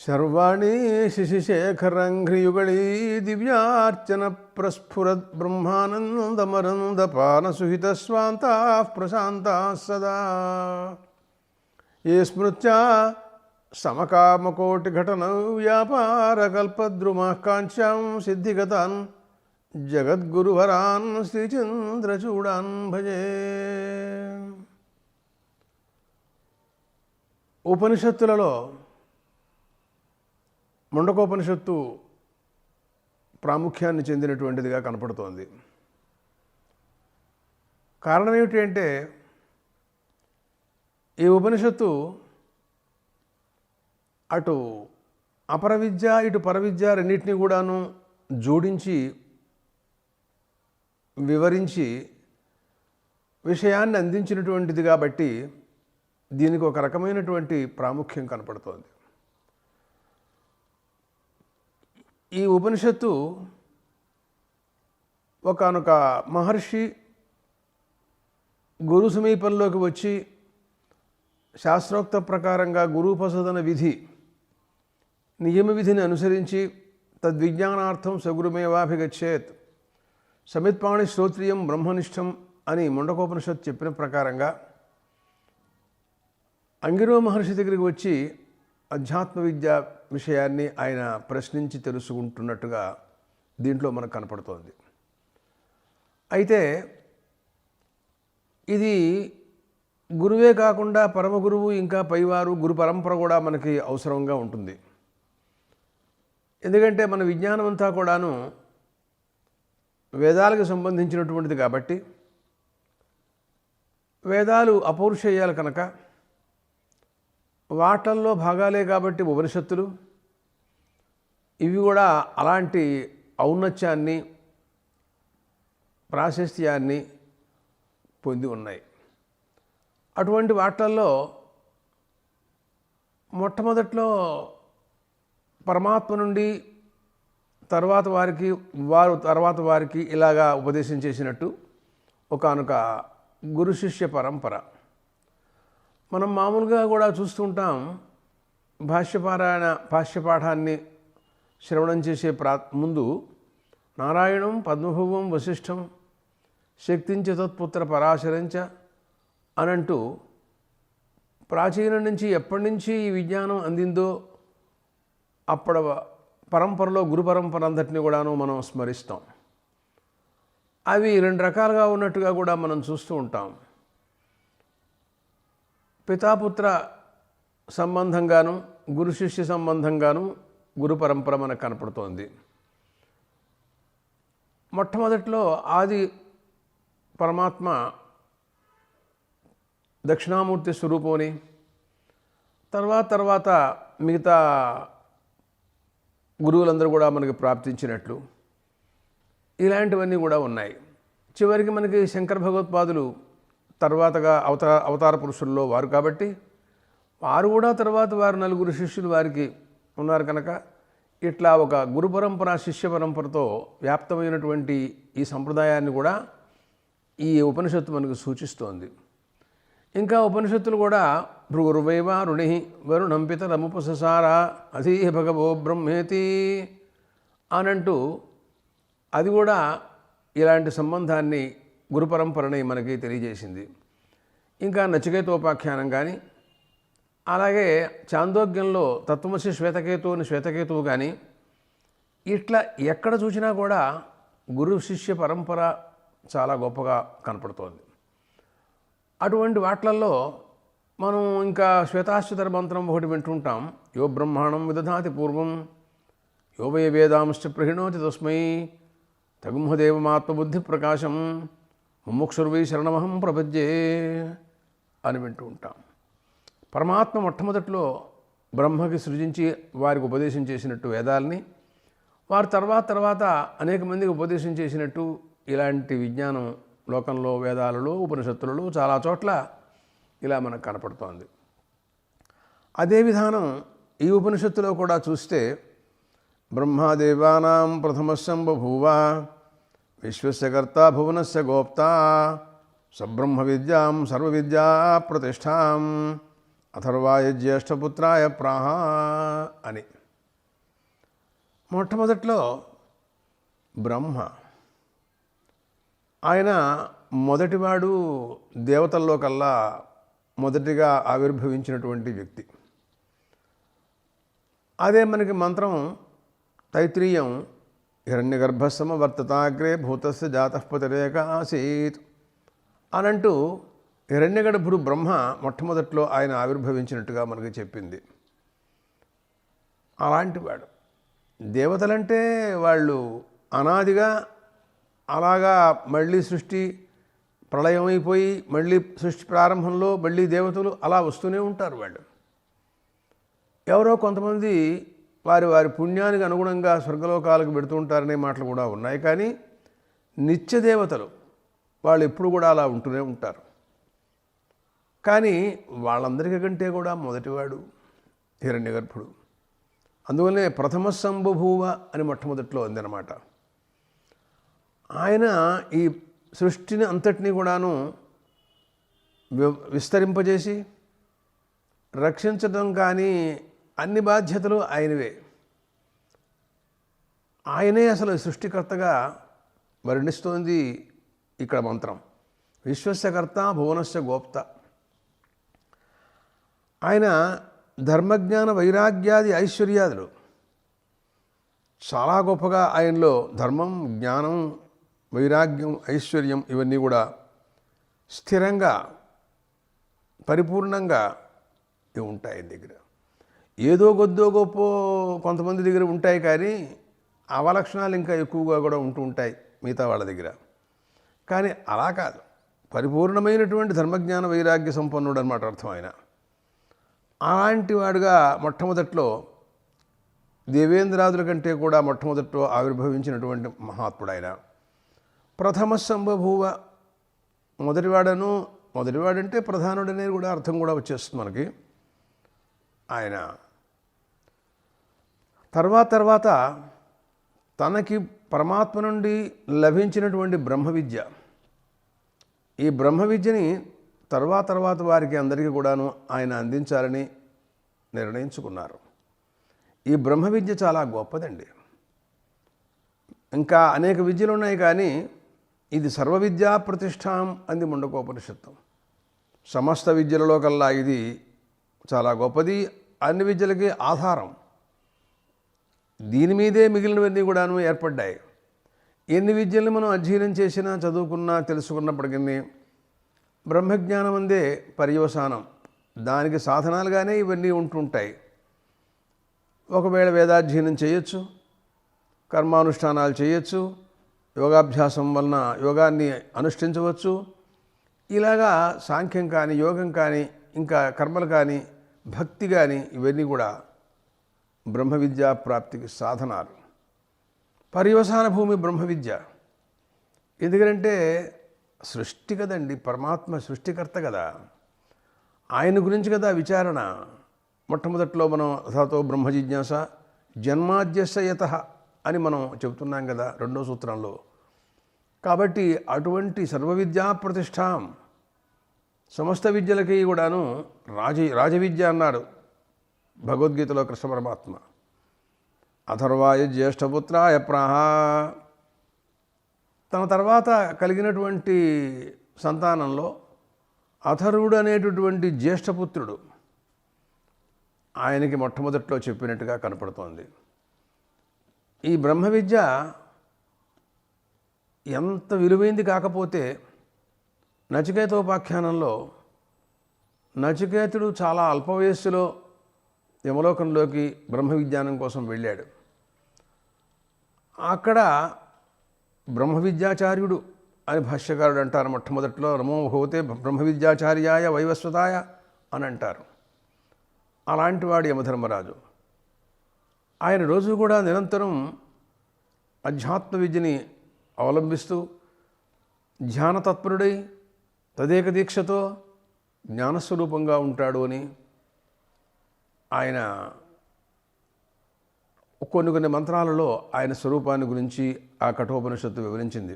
శర్వాణి శిశిశేఖరంఘ్రియుగళీ దివ్యార్చన ప్రస్ఫురద్ బ్రహ్మానందమరందపానసుహితస్వాంతా ప్రశాంతా సదా ఏ స్మృత్యా సమకామకోటిఘటన వ్యాపారకల్పద్రుమః కాంక్షాం సిద్ధిగతాన్ జగద్గురువరాన్ శ్రీచంద్రచూడాన్ భజే. ఉపనిషత్తులలో ముండకోపనిషత్తు ప్రాముఖ్యాన్ని చెందినటువంటిదిగా కనపడుతోంది. కారణం ఏమిటి అంటే, ఈ ఉపనిషత్తు అటు అపర విద్య ఇటు పరవిద్య రెండింటినీ కూడాను జోడించి వివరించి విషయాన్ని అందించినటువంటిది కాబట్టి దీనికి ఒక రకమైనటువంటి ప్రాముఖ్యం కనపడుతోంది. ఈ ఉపనిషత్తు ఒకానొక మహర్షి గురు సమీపంలోకి వచ్చి శాస్త్రోక్త ప్రకారంగా గురూపసదన విధి నియమ విధిని అనుసరించి తద్విజ్ఞానార్థం సగురుమేవాభిగచ్చేత్ సమిత్పాణి శ్రోత్రియం బ్రహ్మనిష్టం అని ముండకోపనిషత్తు చెప్పిన ప్రకారంగా అంగిరో మహర్షి దగ్గరికి వచ్చి అధ్యాత్మ విద్య విషయాన్ని ఆయన ప్రశ్నించి తెలుసుకుంటున్నట్టుగా దీంట్లో మనకు కనపడుతోంది. అయితే ఇది గురువే కాకుండా పరమ గురువు ఇంకా పైవారు గురు పరంపర కూడా మనకి అవసరంగా ఉంటుంది. ఎందుకంటే మన విజ్ఞానం అంతా కూడాను వేదాలకు సంబంధించినటువంటిది కాబట్టి, వేదాలు అపౌరుషేయాలు కనుక వాటల్లో భాగాలే కాబట్టి ఉపనిషత్తులు ఇవి కూడా అలాంటి ఔన్నత్యాన్ని ప్రాశస్త్యాన్ని పొంది ఉన్నాయి. అటువంటి వాటల్లో మొట్టమొదట్లో పరమాత్మ నుండి తర్వాత వారికి ఇలాగా ఉపదేశం చేసినట్టు ఒకానొక గురు శిష్య పరంపర. మనం మామూలుగా కూడా చూస్తుంటాం. భాష్యపాఠాన్ని శ్రవణం చేసే ముందు నారాయణం పద్మభువం వశిష్ఠం శక్తించ తత్పుత్ర పరాశరంచ అనంటూ ప్రాచీనం నుంచి ఎప్పటి నుంచి ఈ విజ్ఞానం అందిందో అప్పటి పరంపరలో గురు పరంపర అంతటిని కూడాను మనం స్మరిస్తాం. అవి రెండు రకాలుగా ఉన్నట్టుగా కూడా మనం చూస్తూ ఉంటాం. పితాపుత్ర సంబంధంగాను గురు శిష్య సంబంధంగాను గురు పరంపర మనకు కనపడుతోంది. మొట్టమొదట్లో ఆది పరమాత్మ దక్షిణామూర్తి స్వరూపమని, తర్వాత మిగతా గురువులందరూ కూడా మనకి ప్రాప్తించినట్లు ఇలాంటివన్నీ కూడా ఉన్నాయి. చివరికి మనకి శంకర భగవత్పాదులు తర్వాతగా అవతార పురుషుల్లో వారు కాబట్టి వారు కూడా తర్వాత వారు నలుగురు శిష్యులు వారికి ఉన్నారు కనుక ఇట్లా ఒక గురు పరంపర శిష్య పరంపరతో వ్యాప్తమైనటువంటి ఈ సంప్రదాయాన్ని కూడా ఈ ఉపనిషత్తు మనకు సూచిస్తోంది. ఇంకా ఉపనిషత్తులు కూడా భృగుర్వైవ రుణి వరుణం పితరముపససార అధీహ భగవో బ్రహ్మేతి అనంటూ అది కూడా ఇలాంటి సంబంధాన్ని గురు పరంపరని మనకి తెలియజేసింది. ఇంకా నచికేతోపాఖ్యానం కానీ, అలాగే చాందోగ్యంలో తత్వమసి శ్వేతకేతువు కానీ, ఇట్లా ఎక్కడ చూసినా కూడా గురు శిష్య పరంపర చాలా గొప్పగా కనపడుతోంది. అటువంటి వాట్లల్లో మనం ఇంకా శ్వేతాశ్వతర మంత్రం ఒకటి వింటుంటాం. యో బ్రహ్మాణం విదధాతి పూర్వం యో వై వేదాంశ్చ ప్రహిణోతి తస్మై తగుంహదేవమాత్మబుద్ధి ప్రకాశం ముముక్షుర్వై శరణమహం ప్రపద్యే అని వింటూ ఉంటాం. పరమాత్మ మొట్టమొదట్లో బ్రహ్మకి సృజించి వారికి ఉపదేశం చేసినట్టు వేదాలని, వారు తర్వాత అనేక మందికి ఉపదేశం చేసినట్టు ఇలాంటి విజ్ఞానం లోకంలో వేదాలలో ఉపనిషత్తులలో చాలా చోట్ల ఇలా మనకు కనపడుతోంది. అదే విధానం ఈ ఉపనిషత్తులో కూడా చూస్తే బ్రహ్మాదేవానాం ప్రథమస్సం బభూవ విశ్వస్య కర్త భువనస్య గోప్తా సబ్రహ్మ విద్యాం సర్వవిద్యా ప్రతిష్టాం అథర్వాయ జ్యేష్ఠపుత్రాయ ప్రాహ అని. మొట్టమొదట్లో బ్రహ్మ, ఆయన మొదటివాడు, దేవతల్లో కల్లా మొదటిగా ఆవిర్భవించినటువంటి వ్యక్తి. అదే మనకి మంత్రం తైత్రీయం హిరణ్యగర్భస్సమవర్తతాగ్రే భూతస్య జాతఃపతిరేక ఆసీత్ అనంటూ హిరణ్యగర్భుడు బ్రహ్మ మొట్టమొదట్లో ఆయన ఆవిర్భవించినట్టుగా మనకి చెప్పింది. అలాంటి వాడు. దేవతలంటే వాళ్ళు అనాదిగా అలాగా మళ్ళీ సృష్టి ప్రళయం అయిపోయి మళ్ళీ సృష్టి ప్రారంభంలో మళ్ళీ దేవతలు అలా వస్తూనే ఉంటారు. వాళ్ళు ఎవరో కొంతమంది వారి వారి పుణ్యానికి అనుగుణంగా స్వర్గలోకాలకు పెడుతూ ఉంటారనే మాటలు కూడా ఉన్నాయి. కానీ నిత్య దేవతలు వాళ్ళు ఎప్పుడు కూడా అలా ఉంటూనే ఉంటారు. కానీ వాళ్ళందరికంటే కూడా మొదటివాడు హిరణ్యగర్భుడు. అందువల్లనే ప్రథమ సంబభూవ అని మొట్టమొదట్లో ఉందన్నమాట. ఆయన ఈ సృష్టిని అంతటినీ కూడాను విస్తరింపజేసి రక్షించడం కానీ అన్ని బాధ్యతలు ఆయనవే. ఆయనే అసలు సృష్టికర్తగా వర్ణిస్తోంది ఇక్కడ మంత్రం. విశ్వస్యకర్త భువనస్య గోప్త. ఆయన ధర్మజ్ఞాన వైరాగ్యాది ఐశ్వర్యాదులు చాలా గొప్పగా ఆయనలో ధర్మం, జ్ఞానం, వైరాగ్యం, ఐశ్వర్యం ఇవన్నీ కూడా స్థిరంగా పరిపూర్ణంగా ఇవి ఉంటాయి ఆయన దగ్గర. ఏదో కొద్దో గొప్ప కొంతమంది దగ్గర ఉంటాయి, కానీ అవలక్షణాలు ఇంకా ఎక్కువగా కూడా ఉంటూ ఉంటాయి మిగతా వాళ్ళ దగ్గర. కానీ అలా కాదు, పరిపూర్ణమైనటువంటి ధర్మజ్ఞాన వైరాగ్య సంపన్నుడు అన్నమాట అర్థం ఆయన. అలాంటి వాడుగా మొట్టమొదట్లో దేవేంద్రాదుల కంటే కూడా మొట్టమొదట్లో ఆవిర్భవించినటువంటి మహాత్ముడు ఆయన. ప్రథమ సంబభూవ, మొదటివాడంటే ప్రధానుడనే కూడా అర్థం కూడా వచ్చేస్తుంది మనకి. ఆయన తర్వాత తనకి పరమాత్మ నుండి లభించినటువంటి బ్రహ్మ విద్య, ఈ బ్రహ్మ విద్యని తర్వాత వారికి అందరికీ కూడాను ఆయన అందించాలని నిర్ణయించుకున్నారు. ఈ బ్రహ్మ విద్య చాలా గొప్పదండి. ఇంకా అనేక విద్యలు ఉన్నాయి, కానీ ఇది సర్వ విద్యా ప్రతిష్టాం అంది ముండకోపనిషత్తు. సమస్త విద్యలలో కల్లా ఇది చాలా గొప్పది, అన్ని విద్యలకి ఆధారం. దీని మీదే మిగిలినవన్నీ కూడాను ఏర్పడ్డాయి. ఎన్ని విద్యలను మనం అధ్యయనం చేసినా, చదువుకున్నా, తెలుసుకున్నప్పటికీ బ్రహ్మజ్ఞానం అందే పర్యవసానం. దానికి సాధనాలుగానే ఇవన్నీ ఉంటుంటాయి. ఒకవేళ వేదాధ్యయనం చేయొచ్చు, కర్మానుష్ఠానాలు చేయొచ్చు, యోగాభ్యాసం వలన యోగాన్ని అనుష్ఠించవచ్చు. ఇలాగా సాంఖ్యం కానీ, యోగం కానీ, ఇంకా కర్మలు కానీ, భక్తి కానీ ఇవన్నీ కూడా బ్రహ్మ విద్యా ప్రాప్తికి సాధనాలు. పర్యవసాన భూమి బ్రహ్మ విద్య. ఎందుకంటే సృష్టి కదండి, పరమాత్మ సృష్టికర్త కదా, ఆయన గురించి కదా విచారణ. మొట్టమొదట్లో మనం అథాతో బ్రహ్మ జిజ్ఞాస జన్మాద్యస్య యతః అని మనం చెబుతున్నాం కదా రెండో సూత్రంలో. కాబట్టి అటువంటి సర్వ విద్యా ప్రతిష్టాం, సమస్త విద్యలకి కూడాను రాజవిద్య అన్నాడు భగవద్గీతలో కృష్ణ పరమాత్మ. అథర్వాయ జ్యేష్ఠపుత్రాయ ప్రాహ. తన తర్వాత కలిగినటువంటి సంతానంలో అథర్వుడు అనేటటువంటి జ్యేష్ఠపుత్రుడు ఆయనకి మొట్టమొదట్లో చెప్పినట్టుగా కనపడుతోంది. ఈ బ్రహ్మ విద్య ఎంత విలువైంది కాకపోతే, నచికేతోపాఖ్యానంలో నచికేతుడు చాలా అల్ప వయస్సులో యమలోకంలోకి బ్రహ్మ విజ్ఞానం కోసం వెళ్ళాడు. అక్కడ బ్రహ్మ విద్యాచార్యుడు అని భాష్యకారుడు అంటారు. మొట్టమొదట్లో నమో భగవతే బ్రహ్మ విద్యాచార్యాయ వైవస్వతాయ అని అంటారు. అలాంటి వాడు యమధర్మరాజు. ఆయన రోజు కూడా నిరంతరం అధ్యాత్మ విద్యని అవలంబిస్తూ ధ్యానతత్పరుడై తదేక దీక్షతో జ్ఞానస్వరూపంగా ఉంటాడు అని ఆయన కొన్ని మంత్రాలలో ఆయన స్వరూపాన్ని గురించి ఆ కఠోపనిషత్తు వివరించింది.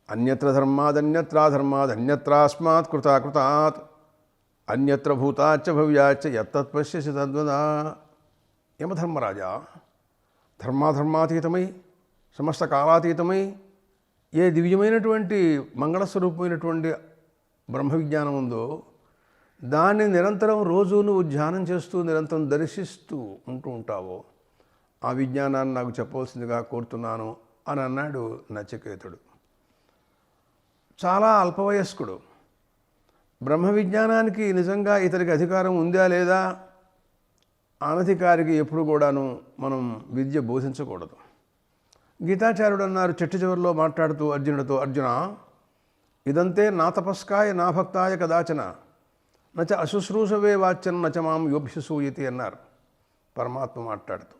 అన్యత్ర ధర్మాదన్యత్రా ధర్మాదన్యత్రాస్మాత్ కృతాకృతాత్ అన్యత్ర భూతాచ్చ భవ్యాచ్చ యత్తత్పశ్యసి తద్వదా. యమధర్మరాజా, ధర్మాధర్మాతీతమై సమస్త కాలాతీతమై ఏ దివ్యమైనటువంటి మంగళస్వరూపమైనటువంటి బ్రహ్మ విజ్ఞానం ఉందో దాన్ని నిరంతరం రోజు నువ్వు ధ్యానం చేస్తూ నిరంతరం దర్శిస్తూ ఉంటూ ఉంటావో ఆ విజ్ఞానాన్ని నాకు చెప్పవలసిందిగా కోరుతున్నాను అని అన్నాడు నచికేతుడు. చాలా అల్పవయస్కుడు. బ్రహ్మ విజ్ఞానానికి నిజంగా ఇతనికి అధికారం ఉందా లేదా, అనధికారికి ఎప్పుడు కూడాను మనం విద్య బోధించకూడదు. గీతాచార్యుడు అన్నారు చెట్టు చివరిలో మాట్లాడుతూ అర్జునుడితో, అర్జున ఇదంతే నా తపస్కాయ నా భక్తాయ కదాచన నచ అశుశ్రూషవే వాచ్యం నచ మాం యోభ్యసూయతి అన్నారు పరమాత్మ మాట్లాడుతూ.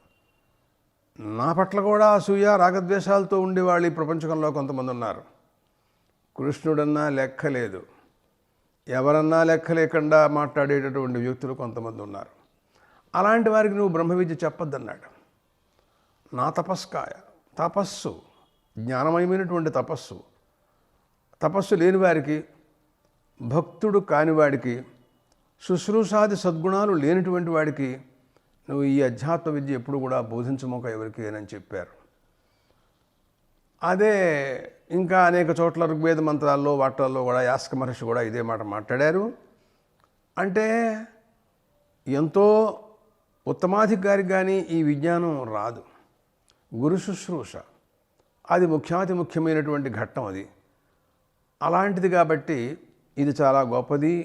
నా పట్ల కూడా అసూయ రాగద్వేషాలతో ఉండేవాళ్ళు ఈ ప్రపంచంలో కొంతమంది ఉన్నారు. కృష్ణుడన్నా లెక్కలేదు, ఎవరన్నా లెక్క లేకుండా మాట్లాడేటటువంటి వ్యక్తులు కొంతమంది ఉన్నారు. అలాంటి వారికి నువ్వు బ్రహ్మ విద్య చెప్పొద్దన్నాడు. నా తపస్కాయ, తపస్సు జ్ఞానమయమైనటువంటి తపస్సు, తపస్సు లేని వారికి, భక్తుడు కానివాడికి, శుశ్రూషాది సద్గుణాలు లేనటువంటి వాడికి నువ్వు ఈ అధ్యాత్మ విద్య ఎప్పుడు కూడా బోధించమోక ఎవరికి అని చెప్పారు. అదే ఇంకా అనేక చోట్ల ఋగ్వేద మంత్రాల్లో వాటిల్లో కూడా యాస్క మహర్షి కూడా ఇదే మాట మాట్లాడారు. అంటే ఎంతో ఉత్తమాధికారికి కానీ ఈ విజ్ఞానం రాదు. గురు శుశ్రూష అది ముఖ్యాతి ముఖ్యమైనటువంటి ఘట్టం. అది అలాంటిది కాబట్టి ఇది చాలా గొప్పది.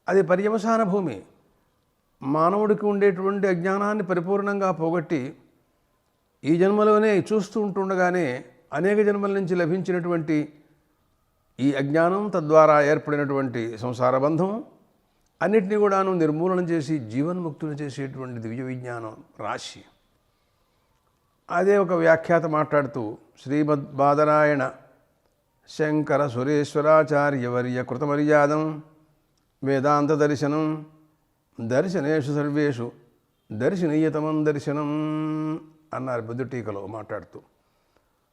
అది పర్యవసాన భూమి. మానవుడికి ఉండేటువంటి అజ్ఞానాన్ని పరిపూర్ణంగా పోగొట్టి ఈ జన్మలోనే చూస్తూ ఉంటుండగానే అనేక జన్మల నుంచి లభించినటువంటి ఈ అజ్ఞానం, తద్వారా ఏర్పడినటువంటి సంసార బంధం అన్నిటినీ కూడాను నిర్మూలన చేసి జీవన్ముక్తులు చేసేటువంటి దివ్య విజ్ఞానం రాశి. అదే ఒక వ్యాఖ్యాత మాట్లాడుతూ శ్రీమద్బాదరాయణ శంకర సురేశ్వరాచార్యవర్య కృతమర్యాదం వేదాంత దర్శనం దర్శనేషు సర్వేషు దర్శనీయతమం దర్శనం అన్నారు బుద్ధుటీకలో మాట్లాడుతూ.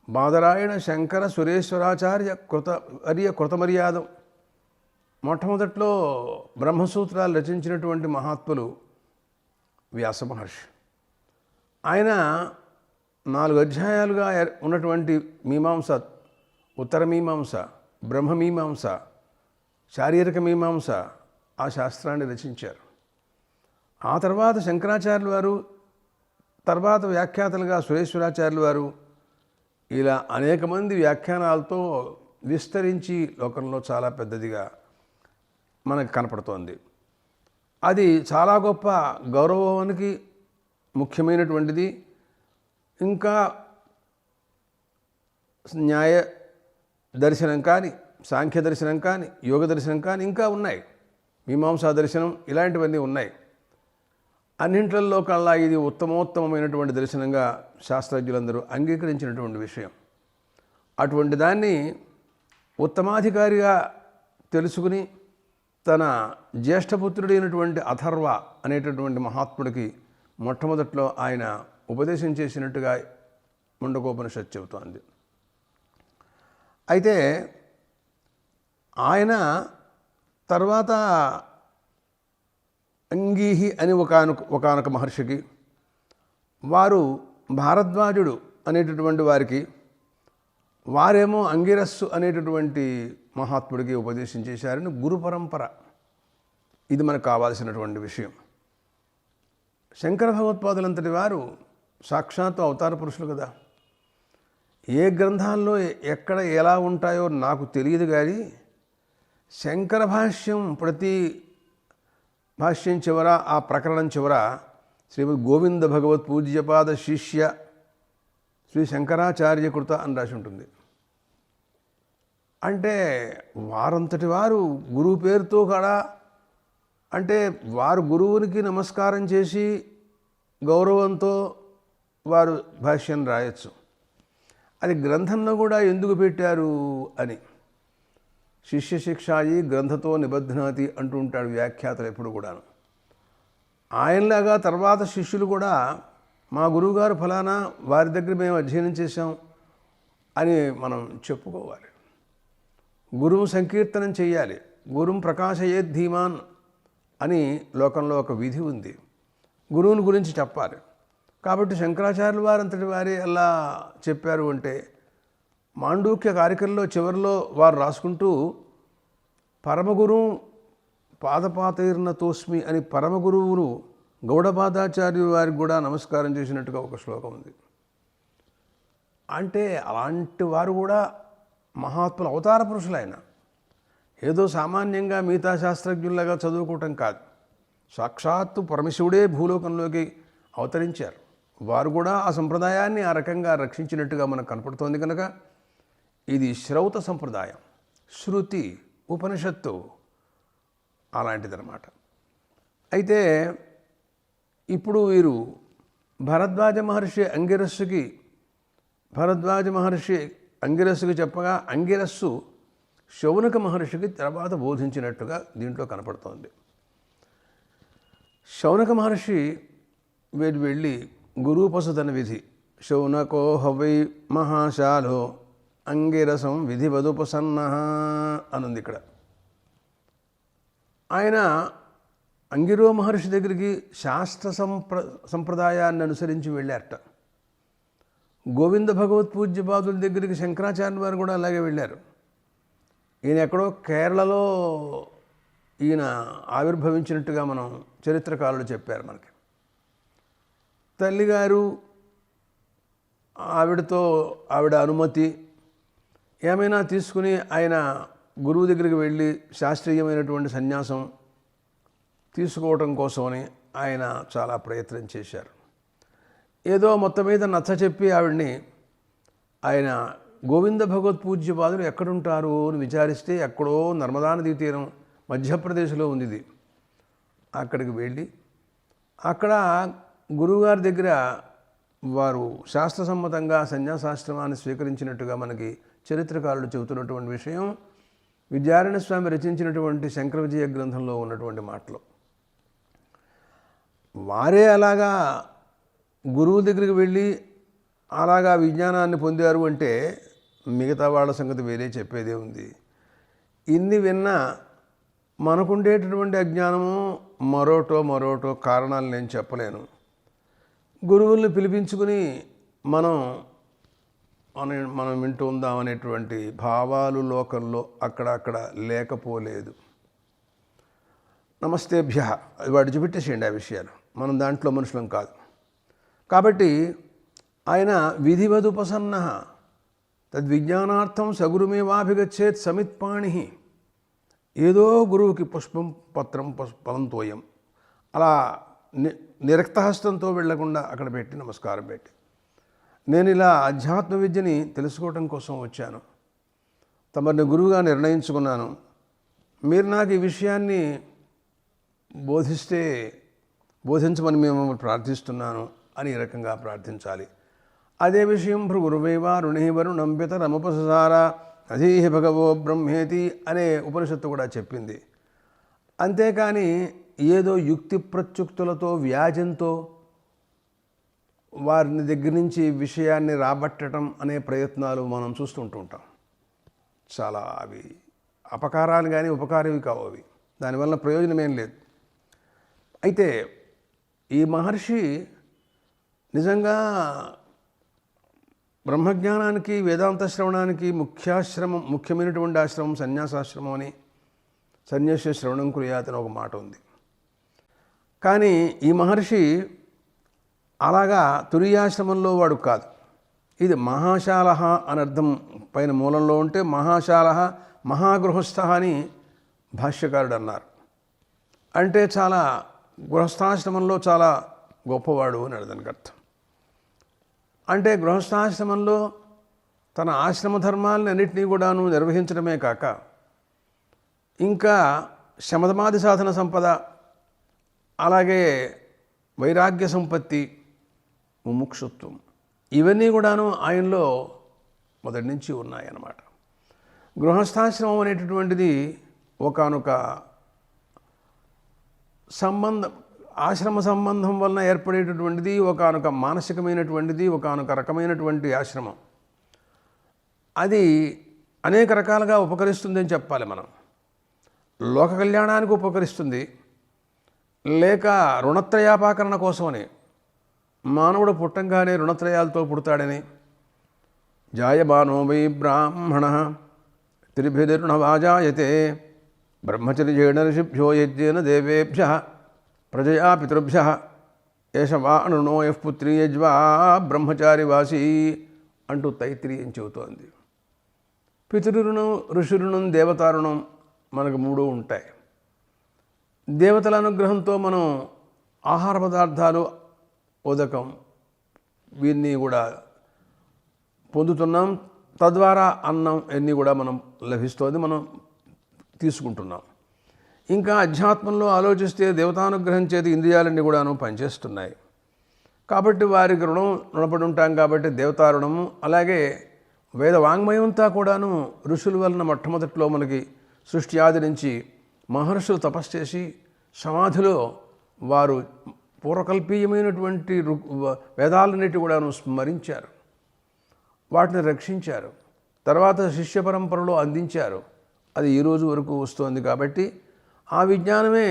బాదరాయణ శంకర సురేశ్వరాచార్య కృతమర్యాదం. మొట్టమొదట్లో బ్రహ్మసూత్రాలు రచించినటువంటి మహాత్ములు వ్యాస మహర్షి. ఆయన 4 అధ్యాయాలుగా ఉన్నటువంటి మీమాంస, ఉత్తర మీమాంస, బ్రహ్మమీమాంస, శారీరక మీమాంస ఆ శాస్త్రాన్ని రచించారు. ఆ తర్వాత శంకరాచార్యులు వారు, తర్వాత వ్యాఖ్యాతలుగా సురేశ్వరాచార్యులు వారు, ఇలా అనేక మంది వ్యాఖ్యానాలతో విస్తరించి లోకంలో చాలా పెద్దదిగా మనకు కనపడుతోంది. అది చాలా గొప్ప గౌరవానికి ముఖ్యమైనటువంటిది. ఇంకా న్యాయ దర్శనం కానీ, సాంఖ్య దర్శనం కానీ, యోగ దర్శనం కానీ ఇంకా ఉన్నాయి. మీమాంసా దర్శనం ఇలాంటివన్నీ ఉన్నాయి. అన్నింటిలో కల్లా ఇది ఉత్తమోత్తమైనటువంటి దర్శనంగా శాస్త్రజ్ఞులందరూ అంగీకరించినటువంటి విషయం. అటువంటి దాన్ని ఉత్తమాధికారిగా తెలుసుకుని తన జ్యేష్ఠపుత్రుడైనటువంటి అథర్వ అనేటటువంటి మహాత్ముడికి మొట్టమొదట్లో ఆయన ఉపదేశం చేసినట్టుగా ముండకోపనిషత్తు చెబుతోంది. అయితే ఆయన తర్వాత అంగీహి అని ఒకానొక మహర్షికి, వారు భారద్వాజుడు అనేటటువంటి వారికి, వారేమో అంగిరస్సు అనేటటువంటి మహాత్ముడికి ఉపదేశం చేశారని గురు పరంపర. ఇది మనకు కావాల్సినటువంటి విషయం. శంకర భగవత్పాదులంతటి వారు సాక్షాత్తు అవతార పురుషులు కదా. ఏ గ్రంథాల్లో ఎక్కడ ఎలా ఉంటాయో నాకు తెలియదు, కానీ శంకర భాష్యం ప్రతి భాష్యం చివర, ఆ ప్రకరణం చివర శ్రీమద్ గోవింద భగవత్ పూజ్యపాద శిష్య శ్రీ శంకరాచార్య కృత అని రాసి ఉంటుంది. అంటే వారంతటి వారు గురువు పేరుతో కూడా, అంటే వారు గురువునికి నమస్కారం చేసి గౌరవంతో వారు భాష్యం రాయొచ్చు. అది గ్రంథంలో కూడా ఎందుకు పెట్టారు అని. శిష్య శిక్షాయి గ్రంథతో నిబధ్నాతి అంటూ ఉంటాడు వ్యాఖ్యాతలు ఎప్పుడు కూడాను. ఆయనలాగా తర్వాత శిష్యులు కూడా మా గురువుగారు ఫలానా వారి దగ్గర మేము అధ్యయనం చేశాం అని మనం చెప్పుకోవాలి. గురువు సంకీర్తనం చేయాలి. గురుం ప్రకాశయేద్ధీమాన్ అని లోకంలో ఒక విధి ఉంది. గురువుని గురించి చెప్పాలి. కాబట్టి శంకరాచార్యుల వారంతటి వారే అలా చెప్పారు అంటే మాండూక్య కార్యక్రమంలో చివరిలో వారు రాసుకుంటూ పరమగురు పాదపాతైర్న తోస్మి అని పరమగురువులు గౌడపాదాచార్యుల వారికి కూడా నమస్కారం చేసినట్టుగా ఒక శ్లోకం ఉంది. అంటే అలాంటి వారు కూడా మహాత్ముల అవతార పురుషులైన ఏదో సామాన్యంగా మిగతా శాస్త్రజ్ఞులాగా చదువుకోవటం కాదు, సాక్షాత్తు పరమశివుడే భూలోకంలోకి అవతరించారు. వారు కూడా ఆ సంప్రదాయాన్ని ఆ రకంగా రక్షించినట్టుగా మనకు కనపడుతోంది. కనుక ఇది శ్రౌత సంప్రదాయం, శృతి ఉపనిషత్తు అలాంటిదన్నమాట. అయితే ఇప్పుడు వీరు భరద్వాజ మహర్షి అంగిరస్సుకి చెప్పగా అంగిరస్సు శౌనక మహర్షికి తర్వాత బోధించినట్టుగా దీంట్లో కనపడుతోంది. శౌనక మహర్షి వెళ్ళి గురూపసుతన విధి శౌనకో హవై మహాశాలో అంగిరసం విధివదుపసన్న అనుంది ఇక్కడ. ఆయన అంగిరో మహర్షి దగ్గరికి శాస్త్ర సంప్రదాయాన్ని అనుసరించి వెళ్ళారట. గోవింద భగవత్ పూజ్యపాదుల దగ్గరికి శంకరాచార్య వారు కూడా అలాగే వెళ్ళారు. ఈయన ఎక్కడో కేరళలో ఈయన ఆవిర్భవించినట్టుగా మనం చరిత్రకారులు చెప్పారు మనకి. తల్లిగారు ఆవిడ అనుమతి ఏమైనా తీసుకుని ఆయన గురువు దగ్గరికి వెళ్ళి శాస్త్రీయమైనటువంటి సన్యాసం తీసుకోవటం కోసమని ఆయన చాలా ప్రయత్నం చేశారు. ఏదో మొత్తం మీద నచ్చ చెప్పి ఆవిడ్ని ఆయన గోవింద భగవత్ పూజ్యపాదులు ఎక్కడుంటారు అని విచారిస్తే ఎక్కడో నర్మదా నదీ తీరం మధ్యప్రదేశ్లో ఉంది ఇది. అక్కడికి వెళ్ళి అక్కడ గురువుగారి దగ్గర వారు శాస్త్రసమ్మతంగా సన్యాసాశ్రమాన్ని స్వీకరించినట్టుగా మనకి చరిత్రకారులు చెబుతున్నటువంటి విషయం విద్యారణ్య స్వామి రచించినటువంటి శంకర విజయ గ్రంథంలో ఉన్నటువంటి మాటలు. వారే అలాగా గురువు దగ్గరికి వెళ్ళి అలాగా విజ్ఞానాన్ని పొందారు అంటే మిగతా వాళ్ళ సంగతి వేరే చెప్పేదే ఉంది. ఇన్ని విన్నా మనకుండేటటువంటి అజ్ఞానము మరోటో కారణాలు నేను చెప్పలేను. గురువుల్ని పిలిపించుకుని మనం వింటూ ఉందామనేటువంటి భావాలు లోకంలో అక్కడక్కడ లేకపోలేదు. నమస్తేభ్య అది వాడు చూపెట్టేసేయండి ఆ విషయాలు, మనం దాంట్లో మనుషులం కాదు. కాబట్టి ఆయన విధివదుపసన్న తద్విజ్ఞానార్థం సగురుమేవాభిగచ్చేత్ సమిత్పాణి. ఏదో గురువుకి పుష్పం పత్రం ఫలంతోయం అలా నిరక్తహస్తంతో వెళ్లకుండా అక్కడ పెట్టి నమస్కారం పెట్టి, నేను ఇలా అధ్యాత్మ విద్యని తెలుసుకోవటం కోసం వచ్చాను, తమరిని గురువుగా నిర్ణయించుకున్నాను, మీరు నాకు ఈ విషయాన్ని బోధించమని మేము ప్రార్థిస్తున్నాను అని ఈ రకంగా ప్రార్థించాలి. అదే విషయం భృగురువైవా రుణేవరుణం పితరముపసార అధీహి భగవో బ్రహ్మేతి అనే ఉపనిషత్తు కూడా చెప్పింది. అంతేకాని ఏదో యుక్తి ప్రత్యుక్తులతో వ్యాజంతో వారిని దగ్గర నుంచి విషయాన్ని రాబట్టడం అనే ప్రయత్నాలు మనం చూస్తుంటూ ఉంటాం. చాలా అవి అపకారాలు కానీ ఉపకారవి కావు, అవి దానివల్ల ప్రయోజనమేం లేదు. అయితే ఈ మహర్షి నిజంగా బ్రహ్మజ్ఞానానికి వేదాంత శ్రవణానికి ముఖ్యమైనటువంటి ఆశ్రమం సన్యాసాశ్రమం అని, సన్యాస శ్రవణం కుర్యాత్ అని ఒక మాట ఉంది. కానీ ఈ మహర్షి అలాగా తురీయాశ్రమంలో వాడు కాదు. ఇది మహాశాల అని అర్థం పైన మూలంలో ఉంటే మహాశాల మహాగృహస్థ అని భాష్యకారుడు అన్నారు. అంటే చాలా గృహస్థాశ్రమంలో చాలా గొప్పవాడు అని దానికి అర్థం. అంటే గృహస్థాశ్రమంలో తన ఆశ్రమ ధర్మాలని అన్నింటినీ కూడాను నిర్వహించడమే కాక ఇంకా శమధమాది సాధన సంపద, అలాగే వైరాగ్య సంపత్తి, ముముక్షుత్వం, ఇవన్నీ కూడాను ఆయనలో మొదటి నుంచి ఉన్నాయన్నమాట. గృహస్థాశ్రమం అనేటటువంటిది ఒకానొక ఆశ్రమ సంబంధం వలన ఏర్పడేటటువంటిది, ఒకానొక మానసికమైనటువంటిది, ఒకానొక రకమైనటువంటి ఆశ్రమం. అది అనేక రకాలుగా ఉపకరిస్తుందని చెప్పాలి మనం. లోక కళ్యాణానికి ఉపకరిస్తుంది, లేక రుణత్రయాపాకరణ కోసమని, మానవుడు పుట్టంగానే రుణత్రయాలతో పుడతాడని, జాయమానో వై బ్రాహ్మణ త్రిభిర్ణవాజాయతే బ్రహ్మచర్యేణ ఋషిభ్యో యజ్ఞేన దేవేభ్య ప్రజయా పితృభ్య ఏష వా అనునో యః పుత్రీ యజ్వా బ్రహ్మచారి వాసి అంటూ తైత్రీయం చెబుతోంది. పితృరుణం, ఋషిరుణం, దేవతారుణం మనకు 3 ఉంటాయి. దేవతల అనుగ్రహంతో మనం ఆహార పదార్థాలు, ఉదకం వీన్ని కూడా పొందుతున్నాం. తద్వారా అన్నం ఎన్ని కూడా మనం లభిస్తోంది, మనం తీసుకుంటున్నాం. ఇంకా అధ్యాత్మంలో ఆలోచిస్తే దేవతానుగ్రహం చేతి ఇంద్రియాలన్నీ కూడాను పనిచేస్తున్నాయి. కాబట్టి వారికి రుణపడి ఉంటాం కాబట్టి దేవతారుణము. అలాగే వేద వాంగ్మయంతా కూడాను ఋషుల వలన మొట్టమొదట్లో మనకి సృష్టి ఆది నుంచి మహర్షులు తపస్సు చేసి సమాధిలో వారు పూర్వకల్పీయమైనటువంటి వేదాలన్నిటి కూడాను స్మరించారు, వాటిని రక్షించారు, తర్వాత శిష్య పరంపరలో అందించారు. అది ఈరోజు వరకు వస్తోంది. కాబట్టి ఆ విజ్ఞానమే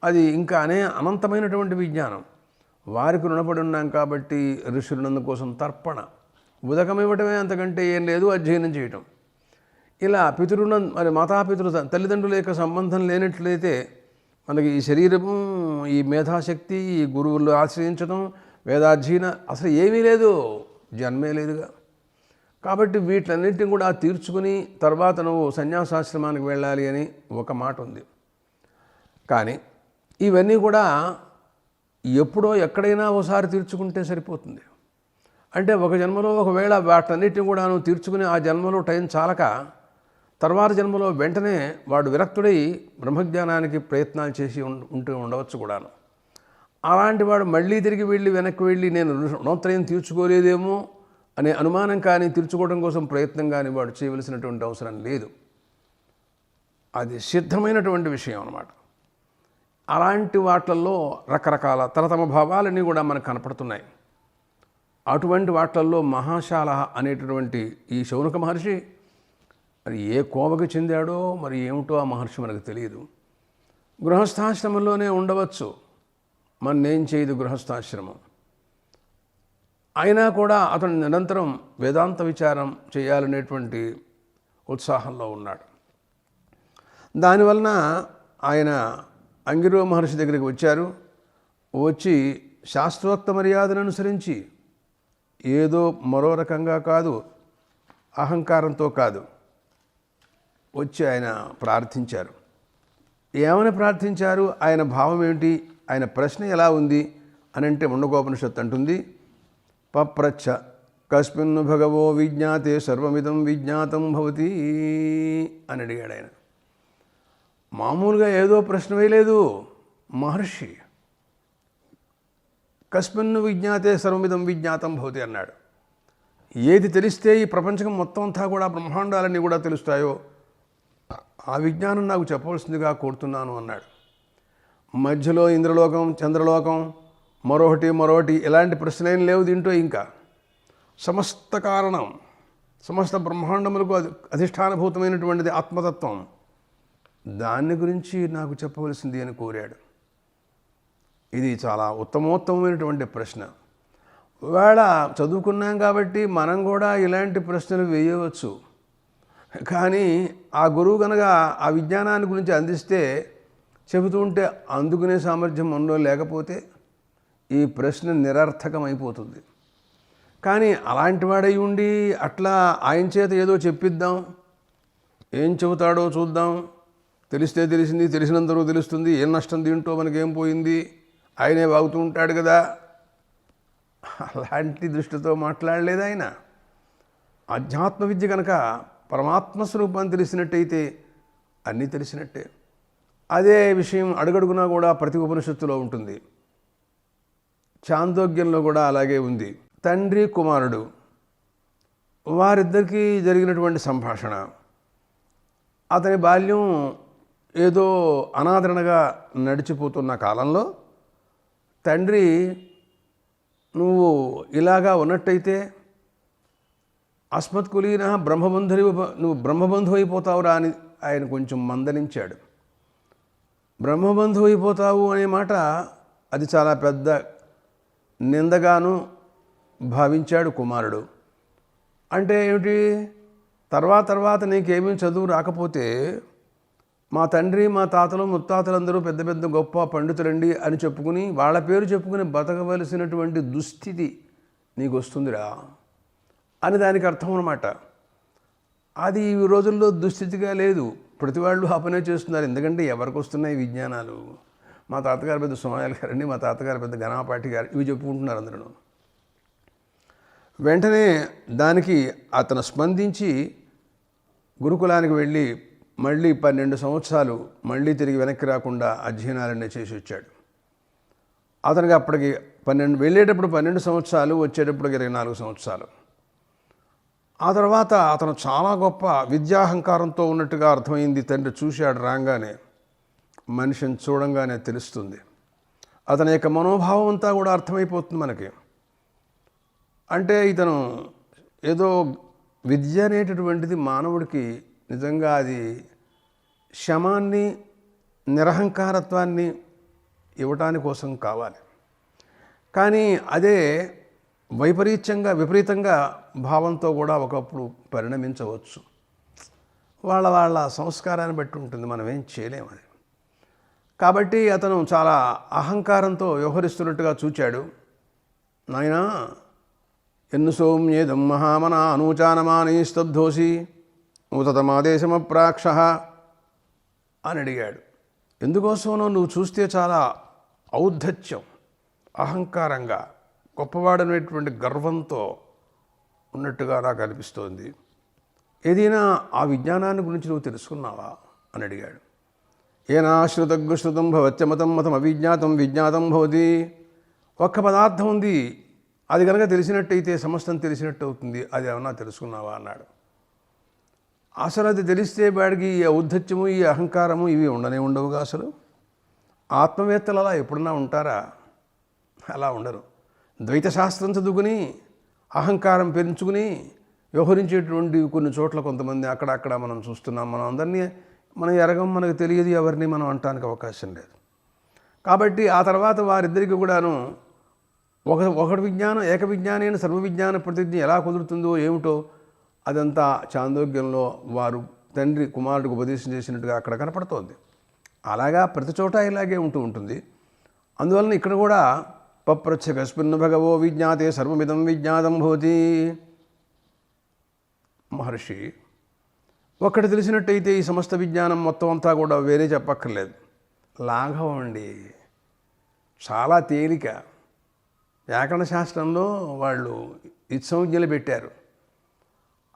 అది ఇంకా అనంతమైనటువంటి విజ్ఞానం. వారికి రుణపడి ఉన్నాం కాబట్టి ఋషులందు కోసం తర్పణ, ఉదకం ఇవ్వటమే, అంతకంటే ఏం లేదు, అధ్యయనం చేయటం. ఇలా పితృరుణం, మరి మాతాపితృ తల్లిదండ్రుల యొక్క సంబంధం లేనట్లయితే మనకి ఈ శరీరము, ఈ మేధాశక్తి, ఈ గురువులు ఆశ్రయించడం, వేదాధ్యయన అసలు ఏమీ లేదు, జన్మే లేదుగా. కాబట్టి వీటన్నిటిని కూడా తీర్చుకుని తర్వాత నువ్వు సన్యాసాశ్రమానికి వెళ్ళాలి అని ఒక మాట ఉంది. కానీ ఇవన్నీ కూడా ఎప్పుడో ఎక్కడైనా ఒకసారి తీర్చుకుంటే సరిపోతుంది. అంటే ఒక జన్మలో ఒకవేళ వాటన్నిటిని కూడా నువ్వు తీర్చుకుని ఆ జన్మలో టైం చాలక తర్వాత జన్మలో వెంటనే వాడు విరక్తుడై బ్రహ్మజ్ఞానానికి ప్రయత్నాలు చేసి ఉండవచ్చు కూడాను. అలాంటి వాడు మళ్ళీ తిరిగి వెనక్కి వెళ్ళి నేను రుణత్రయం తీర్చుకోలేదేమో అనే అనుమానం కానీ, తీర్చుకోవడం కోసం ప్రయత్నం కానీ వాడు చేయవలసినటువంటి అవసరం లేదు. అది సిద్ధమైనటువంటి విషయం అన్నమాట. అలాంటి వాటిల్లో రకరకాల తరతమ భావాలన్నీ కూడా మనకు కనపడుతున్నాయి. అటువంటి వాటిల్లో మహాశాల అనేటటువంటి ఈ శౌనక మహర్షి మరి ఏ కోవకి చెందాడో మరి ఏమిటో ఆ మహర్షి మనకు తెలియదు. గృహస్థాశ్రమంలోనే ఉండవచ్చు, మన్నేం చేయదు గృహస్థాశ్రమం. అయినా కూడా అతను నిరంతరం వేదాంత విచారం చేయాలనేటువంటి ఉత్సాహంలో ఉన్నాడు. దానివలన ఆయన అంగిరో మహర్షి దగ్గరికి వచ్చారు. వచ్చి శాస్త్రోక్త మర్యాదను అనుసరించి ఏదో మరో రకంగా కాదు, అహంకారంతో కాదు, వచ్చి ఆయన ప్రార్థించారు. ఏమని ప్రార్థించారు, ఆయన భావం ఏమిటి, ఆయన ప్రశ్న ఎలా ఉంది అని అంటే ముండకోపనిషత్తు అంటుంది, పప్రచ్ఛ కస్మిన్ను భగవో విజ్ఞాతే సర్వమిదం విజ్ఞాతం భవతి అని అడిగాడు ఆయన. మామూలుగా ఏదో ప్రశ్న వేయలేదు మహర్షి. కస్మిన్ను విజ్ఞాతే సర్వమిదం విజ్ఞాతం భవతి అన్నాడు. ఏది తెలిస్తే ఈ ప్రపంచం మొత్తం అంతా కూడా బ్రహ్మాండాలన్నీ కూడా తెలుస్తాయో ఆ విజ్ఞానం నాకు చెప్పవలసిందిగా కోరుతున్నాను అన్నాడు. మధ్యలో ఇంద్రలోకం, చంద్రలోకం, మరొకటి ఇలాంటి ప్రశ్నలేం లేవు దీంట్లో. ఇంకా సమస్త కారణం, సమస్త బ్రహ్మాండములకు అధిష్టానభూతమైనటువంటిది ఆత్మతత్వం, దాన్ని గురించి నాకు చెప్పవలసింది అని కోరాడు. ఇది చాలా ఉత్తమోత్తమైనటువంటి ప్రశ్న. వేళ చదువుకున్నాం కాబట్టి మనం కూడా ఇలాంటి ప్రశ్నలు వేయవచ్చు. కానీ ఆ గురువు కనుక ఆ విజ్ఞానాన్ని గురించి అందిస్తే, చెబుతూ ఉంటే అందుకునే సామర్థ్యం మనలో లేకపోతే ఈ ప్రశ్న నిరర్థకమైపోతుంది. కానీ అలాంటి వాడై ఉండి అట్లా ఆయన చేత ఏదో చెప్పిద్దాం, ఏం చెబుతాడో చూద్దాం, తెలిస్తే తెలిసింది, తెలిసినంతలో తెలుస్తుంది, ఏం నష్టం దీంట్లో మనకేం పోయింది, ఆయనే వాగుతూ ఉంటాడు కదా, అలాంటి దృష్టితో మాట్లాడలేదు ఆయన. ఆధ్యాత్మ విద్య కనుక పరమాత్మ స్వరూపాన్ని తెలిసినట్టయితే అన్నీ తెలిసినట్టే. అదే విషయం అడుగడుగునా కూడా ప్రతి ఉపనిషత్తులో ఉంటుంది. చాందోగ్యంలో కూడా అలాగే ఉంది. తండ్రి కుమారుడు వారిద్దరికీ జరిగినటువంటి సంభాషణ. అతని బాల్యం ఏదో అనాదరణగా నడిచిపోతున్న కాలంలో తండ్రి, నువ్వు ఇలాగా ఉన్నట్టయితే అస్మత్కులీన నువ్వు బ్రహ్మబంధు అయిపోతావురా అని ఆయన కొంచెం మందలించాడు. బ్రహ్మబంధువు అయిపోతావు అనే మాట అది చాలా పెద్ద నిందగాను భావించాడు కుమారుడు. అంటే ఏమిటి, తర్వాత నీకేమీ చదువు రాకపోతే మా తండ్రి మా తాతలు ముత్తాతలందరూ పెద్ద పెద్ద గొప్ప పండితులండి అని చెప్పుకుని వాళ్ళ పేరు చెప్పుకుని బతకవలసినటువంటి దుస్థితి నీకు వస్తుందిరా అని దానికి అర్థం అన్నమాట. అది ఈ రోజుల్లో దుస్థితిగా లేదు. ప్రతి వాళ్ళు ఆ పనే చేస్తున్నారు. ఎందుకంటే ఎవరికి వస్తున్నాయి విజ్ఞానాలు? మా తాతగారు పెద్ద సోమయాలు గారండి, మా తాతగారు పెద్ద గణపాటి గారు, ఇవి చెప్పుకుంటున్నారు అందరూ. వెంటనే దానికి అతను స్పందించి గురుకులానికి వెళ్ళి మళ్ళీ 12 సంవత్సరాలు మళ్ళీ తిరిగి వెనక్కి రాకుండా అధ్యయనాలన్నీ చేసి వచ్చాడు. అతనికి అప్పటికి వెళ్ళేటప్పుడు 12 సంవత్సరాలు, వచ్చేటప్పుడు 24 సంవత్సరాలు. ఆ తర్వాత అతను చాలా గొప్ప విద్యాహంకారంతో ఉన్నట్టుగా అర్థమైంది. తండ్రి చూశాడు రాగానే, మనిషిని చూడంగానే తెలుస్తుంది. అతని యొక్క మనోభావం అంతా కూడా అర్థమైపోతుంది మనకి. అంటే ఇతను ఏదో విద్య అనేటటువంటిది మానవుడికి నిజంగా అది శమాన్ని, నిరహంకారత్వాన్ని ఇవ్వటాని కోసం కావాలి. కానీ అదే విపరీతంగా భావంతో కూడా ఒకప్పుడు పరిణమించవచ్చు. వాళ్ళ సంస్కారాన్ని బట్టి ఉంటుంది, మనం ఏం చేయలేము అది. కాబట్టి అతను చాలా అహంకారంతో వ్యవహరిస్తున్నట్టుగా చూచాడు. నాయనా ఎన్ను సౌమ్యేదం మహామన అనూచానమానీ స్తబ్ధోసి నూతతమాదేశమప్రాక్ష అని అడిగాడు. ఎందుకోసమో నువ్వు చూస్తే చాలా ఔద్ధత్యం, అహంకారంగా, గొప్పవాడనేటువంటి గర్వంతో ఉన్నట్టుగా నాకు అనిపిస్తోంది. ఏదైనా ఆ విజ్ఞానాన్ని గురించి నువ్వు తెలుసుకున్నావా అని అడిగాడు. ఏనాశ్రుతగ్గుశ్రుతం భవత్యమతం మతం అవిజ్ఞాతం విజ్ఞాతం భవతి. ఒక్క పదార్థం ఉంది, అది కనుక తెలిసినట్టయితే సమస్తం తెలిసినట్టు అవుతుంది, అది ఏమన్నా తెలుసుకున్నావా అన్నాడు. అసలు అది తెలిస్తే వాడికి ఈ ఔద్ధత్యము, ఈ అహంకారము ఇవి ఉండవుగా. అసలు ఆత్మవేత్తలు అలా ఎప్పుడన్నా ఉంటారా? అలా ఉండరు. ద్వైత శాస్త్రం చదువుకుని అహంకారం పెంచుకుని వ్యవహరించేటువంటి కొన్ని చోట్ల కొంతమంది అక్కడక్కడ మనం చూస్తున్నాం. మనం అందరినీ మనం ఎరగం, మనకు తెలియదు, ఎవరిని మనం అనటానికి అవకాశం లేదు. కాబట్టి ఆ తర్వాత వారిద్దరికీ కూడాను ఒకటి విజ్ఞానం, ఏక విజ్ఞానైన సర్వవిజ్ఞాన ప్రతిజ్ఞ ఎలా కుదురుతుందో ఏమిటో అదంతా చాందోగ్యంలో వారు తండ్రి కుమారుడికి ఉపదేశం చేసినట్టుగా అక్కడ కనపడుతోంది. అలాగా ప్రతి చోట ఇలాగే ఉంటుంది. అందువలన ఇక్కడ కూడా పప్రచ్ఛ కస్మిన్ భగవో విజ్ఞాతే సర్వమిదం విజ్ఞాతం భవతి. మహర్షి ఒక్కటి తెలిసినట్టయితే ఈ సమస్త విజ్ఞానం మొత్తం అంతా కూడా వేరే చెప్పక్కర్లేదు. లాఘవం అండి, చాలా తేలిక. వ్యాకరణ శాస్త్రంలో వాళ్ళు ఇత్సంజ్ఞలు పెట్టారు.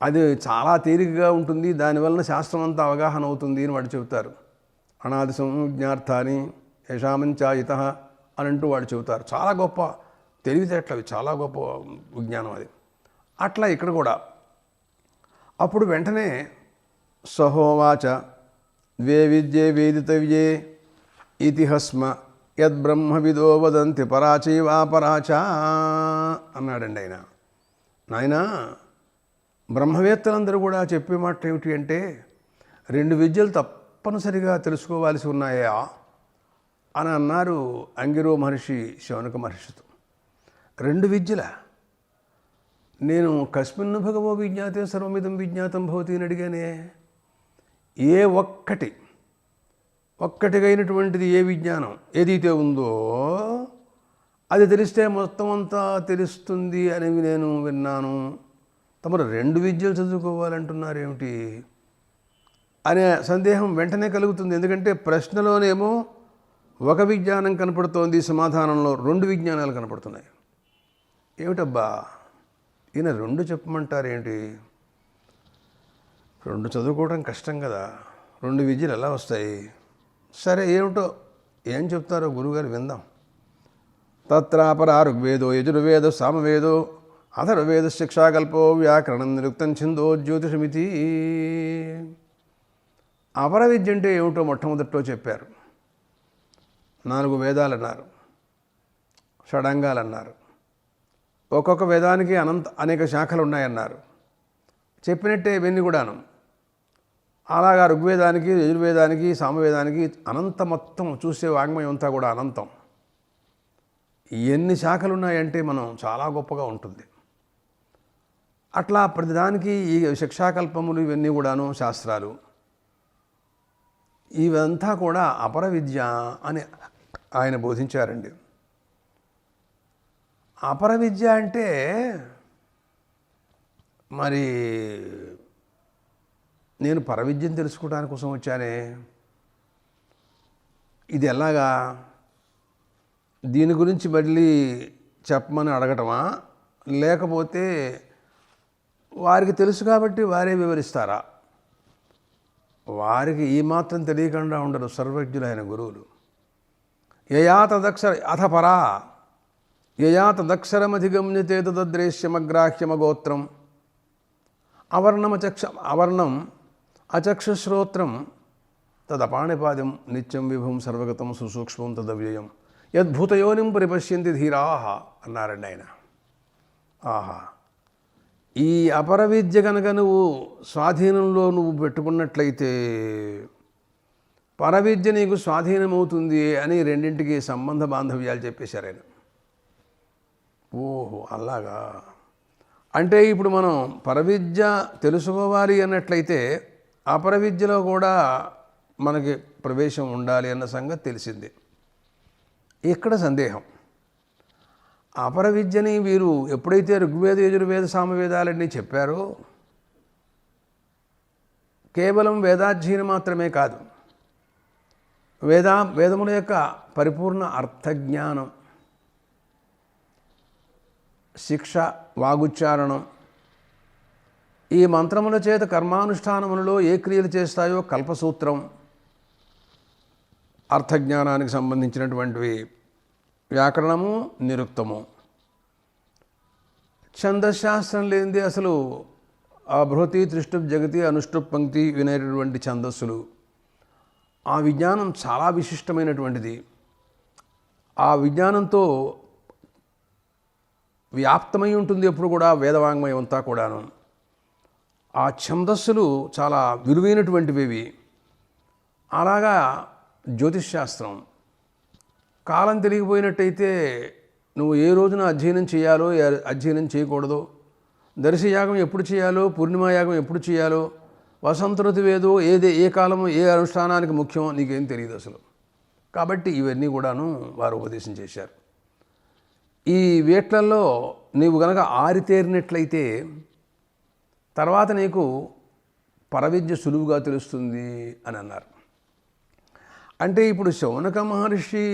అది చాలా తేలికగా ఉంటుంది, దానివలన శాస్త్రం అంతా అవగాహన అవుతుంది అని వాడు చెబుతారు. అనాది సంజ్ఞార్థాన్ని యశామంచాయిత అని అంటూ వాడు చెబుతారు. చాలా గొప్ప తెలివితేటలవి, చాలా గొప్ప విజ్ఞానం అది. అట్లా ఇక్కడ కూడా అప్పుడు వెంటనే సహోవాచ ద్వే విద్యే వేదితవ్యే ఇతిహస్మ యద్బ్రహ్మవిదో వదంతి పరాచైవా పరాచా అన్నాడండి ఆయన. నాయనా, బ్రహ్మవేత్తలందరూ కూడా చెప్పే మాట ఏమిటి అంటే 2 విద్యలు తప్పనిసరిగా తెలుసుకోవాల్సి ఉన్నాయా అని అన్నారు అంగిరో మహర్షి శౌనక మహర్షితో. 2 విద్యల? నేను కస్మిన్ భగవో విజ్ఞాతే సర్వమిదం విజ్ఞాతం భవతి అని అడిగానే. ఏ ఒక్కటిగైనటువంటిది ఏ విజ్ఞానం ఏదైతే ఉందో అది తెలిస్తే మొత్తం అంతా తెలుస్తుంది అని నేను విన్నాను. తమరు 2 విద్యలు చదువుకోవాలంటున్నారు ఏమిటి అనే సందేహం వెంటనే కలుగుతుంది. ఎందుకంటే ప్రశ్నలోనేమో ఒక విజ్ఞానం కనపడుతోంది, సమాధానంలో 2 విజ్ఞానాలు కనపడుతున్నాయి. ఏమిటబ్బా ఈయన 2 చెప్పమంటారేంటి? 2 చదువుకోవడం కష్టం కదా, 2 విద్యలు ఎలా వస్తాయి? సరే ఏమిటో ఏం చెప్తారో గురువుగారు విందాం. తత్రాపరా ఋగ్వేదో యజుర్వేదో సామవేదో అథర్వవేద శిక్షాకల్పో వ్యాకరణం నిరుక్తం ఛందో జ్యోతిషమితి. అపర విద్య అంటే ఏమిటో మొట్టమొదట్లో చెప్పారు. 4 వేదాలు అన్నారు, షడంగాలు అన్నారు, ఒక్కొక్క వేదానికి అనేక శాఖలు ఉన్నాయన్నారు. చెప్పినట్టే ఇవన్నీ కూడాను. అలాగా ఋగ్వేదానికి, యజుర్వేదానికి, సామవేదానికి అనంత మొత్తం చూసే వాంగ్మయం అంతా కూడా అనంతం. ఎన్ని శాఖలు ఉన్నాయంటే మనం చాలా గొప్పగా ఉంటుంది. అట్లా ప్రతిదానికి ఈ శిక్షాకల్పములు ఇవన్నీ కూడాను శాస్త్రాలు, ఇవంతా కూడా అపర విద్య అని ఆయన బోధించారండి. అపర విద్య అంటే మరి నేను పరవిద్యను తెలుసుకోవడానికి కోసం వచ్చానే, ఇది ఎలాగా, దీని గురించి మళ్ళీ చెప్పమని అడగటమా, లేకపోతే వారికి తెలుసు కాబట్టి వారే వివరిస్తారా? వారికి ఈ మాత్రం తెలియకుండా ఉండరు సర్వజ్ఞులైన గురువులు. యయా తదక్షర అథ పరా యయా తదక్షరమధిగమ్యతే తదద్రేశ్యమగ్రాహ్యమగోత్రం అవర్ణం అచక్షుశ్రోత్రం తదపాణిపాద్యం నిత్యం విభుం సర్వగతం సుసూక్ష్మం తదవ్యయం యద్భూతయోనిం పరిపశ్యంతి ధీరాహ అన్నారండి ఆయన. ఆహా, ఈ అపర విద్య కనుక నువ్వు స్వాధీనంలో నువ్వు పెట్టుకున్నట్లయితే పరవిద్య నీకు స్వాధీనమవుతుంది అని రెండింటికి సంబంధ బాంధవ్యాలు చెప్పేశారు ఆయన. ఓహో, అలాగా. అంటే ఇప్పుడు మనం పరవిద్య తెలుసుకోవాలి అన్నట్లయితే అపర విద్యలో కూడా మనకి ప్రవేశం ఉండాలి అన్న సంగతి తెలిసింది. ఇక్కడ సందేహం, అపర విద్యని వీరు ఎప్పుడైతే ఋగ్వేద, యజుర్వేద, సామవేదాలన్నీ చెప్పారో కేవలం వేదాధ్యయనం మాత్రమే కాదు, వేదముల యొక్క పరిపూర్ణ అర్థజ్ఞానం, శిక్ష, వాగుచ్చారణం, ఈ మంత్రముల చేత కర్మానుష్ఠానములలో ఏ క్రియలు చేస్తాయో కల్పసూత్రం, అర్థజ్ఞానానికి సంబంధించినటువంటివి వ్యాకరణము, నిరుక్తము. ఛందశాస్త్రం లేనిది అసలు ఆ బృహతి, త్రిష్టుప్, జగతి, అనుష్టుప్, పంక్తి వినేటటువంటి ఛందస్సులు, ఆ విజ్ఞానం చాలా విశిష్టమైనటువంటిది. ఆ విజ్ఞానంతో వ్యాప్తమై ఉంటుంది ఎప్పుడు కూడా వేదవాంగ్మయం అంతా కూడాను. ఆ ఛందస్సులు చాలా విలువైనటువంటివి. అలాగా జ్యోతిష్శాస్త్రం, కాలం తెలియకపోయినట్టయితే నువ్వు ఏ రోజున అధ్యయనం చేయాలో, అధ్యయనం చేయకూడదో, దర్శయాగం ఎప్పుడు చేయాలో, పూర్ణిమాయాగం ఎప్పుడు చేయాలో, వసంత ఋతువేదో ఏ కాలము ఏ అనుష్ఠానానికి ముఖ్యమో నీకేం తెలియదు అసలు. కాబట్టి ఇవన్నీ కూడాను వారు ఉపదేశం చేశారు. ఈ వేట్లల్లో నీవు గనక ఆరితేరినట్లయితే తర్వాత నీకు పరవిద్య సులువుగా తెలుస్తుంది అని అన్నారు. అంటే ఇప్పుడు శౌనక మహర్షి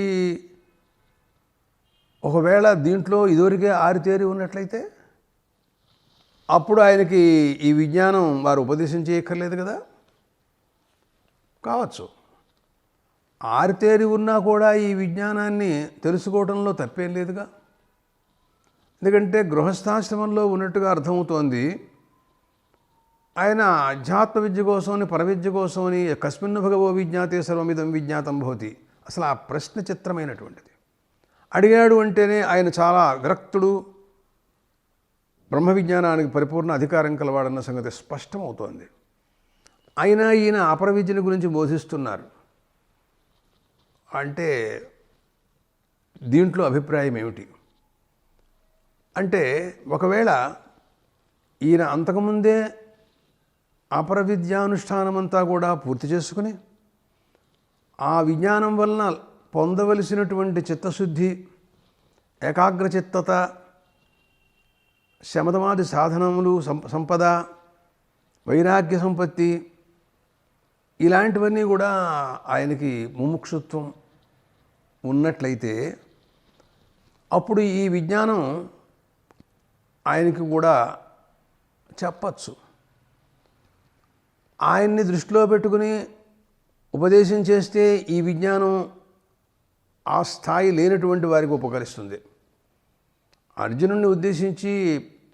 ఒకవేళ దీంట్లో ఇదివరకే ఆరితేరి ఉన్నట్లయితే అప్పుడు ఆయనకి ఈ విజ్ఞానం వారు ఉపదేశం చేయక్కర్లేదు కదా. కావచ్చు, ఆరితేరి ఉన్నా కూడా ఈ విజ్ఞానాన్ని తెలుసుకోవడంలో తప్పేం లేదుగా. ఎందుకంటే గృహస్థాశ్రమంలో ఉన్నట్టుగా అర్థమవుతోంది. ఆయన అధ్యాత్మ విద్య కోసమని, పరవిద్య కోసమని కస్మిన్ భగవో విజ్ఞాతే సర్వమిదం విజ్ఞాతం భవతి, అసలు ఆ ప్రశ్న చిత్రమైనటువంటిది. అడిగాడు అంటేనే ఆయన చాలా విరక్తుడు, బ్రహ్మ విజ్ఞానానికి పరిపూర్ణ అధికారం కలవాడన్న సంగతి స్పష్టమవుతోంది. అయినా ఈయన అపర విద్యల గురించి బోధిస్తున్నారు అంటే దీంట్లో అభిప్రాయం ఏమిటి అంటే, ఒకవేళ ఈయన అంతకుముందే అపర విద్యానుష్ఠానమంతా కూడా పూర్తి చేసుకుని ఆ విజ్ఞానం వలన పొందవలసినటువంటి చిత్తశుద్ధి, ఏకాగ్రచిత్తత, శమదమాది సాధనములు, సంపద, వైరాగ్య సంపత్తి, ఇలాంటివన్నీ కూడా ఆయనకి ముముక్షుత్వం ఉన్నట్లయితే అప్పుడు ఈ విజ్ఞానం ఆయనకి కూడా చెప్పచ్చు. ఆయన్ని దృష్టిలో పెట్టుకుని ఉపదేశం చేస్తే ఈ విజ్ఞానం ఆ స్థాయి లేనటువంటి వారికి ఉపకరిస్తుంది. అర్జునుడిని ఉద్దేశించి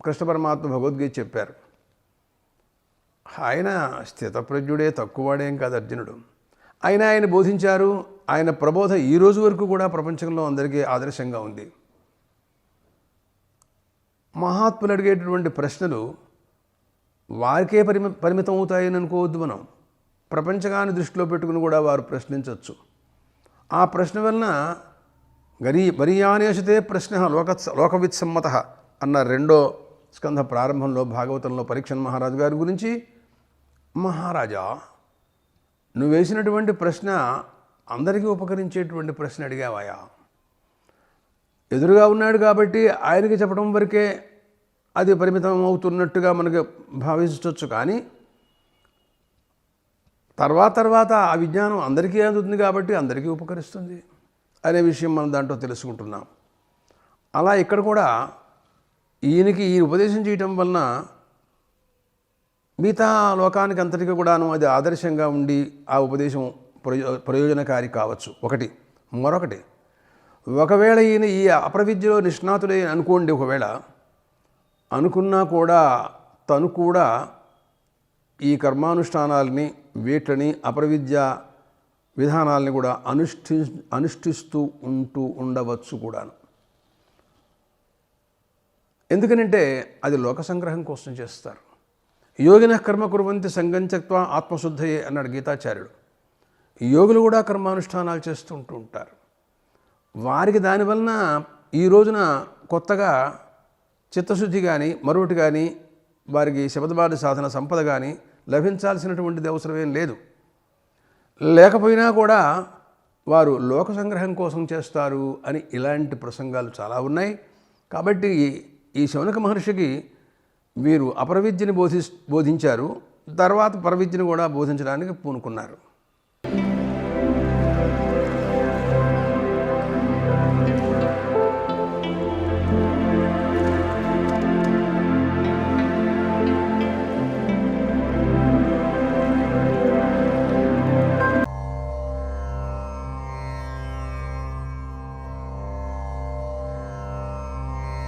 కృష్ణ పరమాత్మ భగవద్గీత చెప్పారు. ఆయన స్థితప్రజ్ఞుడే, తక్కువవాడేం కాదు అర్జునుడు. అయినా ఆయన బోధించారు. ఆయన ప్రబోధ ఈ రోజు వరకు కూడా ప్రపంచంలో అందరికీ ఆదర్శంగా ఉంది. మహాత్ములు అడిగేటటువంటి ప్రశ్నలు వారికే పరిమితం అవుతాయని అనుకోవద్దు మనం. ప్రపంచకాన్ని దృష్టిలో పెట్టుకుని కూడా వారు ప్రశ్నించవచ్చు. ఆ ప్రశ్న వలన వరీయానేషతే ప్రశ్న లోకవిత్సమ్మత అన్న 2వ స్కంధ ప్రారంభంలో భాగవతంలో పరీక్షణ్ మహారాజు గారి గురించి, మహారాజా నువ్వు వేసినటువంటి ప్రశ్న అందరికీ ఉపకరించేటువంటి ప్రశ్న అడిగావాయా? ఎదురుగా ఉన్నాడు కాబట్టి ఆయనకి చెప్పడం వరకే అది పరిమితం అవుతున్నట్టుగా మనకు భావించవచ్చు. కానీ తర్వాత ఆ విజ్ఞానం అందరికీ అందుతుంది కాబట్టి అందరికీ ఉపకరిస్తుంది అనే విషయం మనం దాంట్లో తెలుసుకుంటున్నాం. అలా ఇక్కడ కూడా ఈయనకి ఈ ఉపదేశం చేయటం వలన మిగతా లోకానికి అంతటికీ కూడాను అది ఆదర్శంగా ఉండి ఆ ఉపదేశం ప్రయోజనకారి కావచ్చు. మరొకటి ఒకవేళ ఈయన ఈ అపరవిద్యలో నిష్ణాతులే అనుకోండి, ఒకవేళ అనుకున్నా కూడా తను కూడా ఈ కర్మానుష్ఠానాలని వీటిని అపరవిద్య విధానాలని కూడా అనుష్ఠిస్తూ ఉండవచ్చు కూడాను. ఎందుకనంటే అది లోక సంగ్రహం కోసం చేస్తారు. యోగిన కర్మ కుర్వంతి సంగం త్యక్త్వా ఆత్మశుద్ధయే అన్నాడు గీతాచార్యుడు. యోగులు కూడా కర్మానుష్ఠానాలు చేస్తూ ఉంటారు. వారికి దానివలన ఈ రోజున కొత్తగా చిత్తశుద్ధి కానీ మరొకటి కానీ వారికి శబదబాధ సాధన సంపద కానీ లభించాల్సినటువంటిది అవసరమేం లేదు. లేకపోయినా కూడా వారు లోక సంగ్రహం కోసం చేస్తారు అని ఇలాంటి ప్రసంగాలు చాలా ఉన్నాయి. కాబట్టి ఈ శౌనక మహర్షికి వీరు అపరవిద్యని బోధించారు, తర్వాత పరవిద్యను కూడా బోధించడానికి పూనుకున్నారు.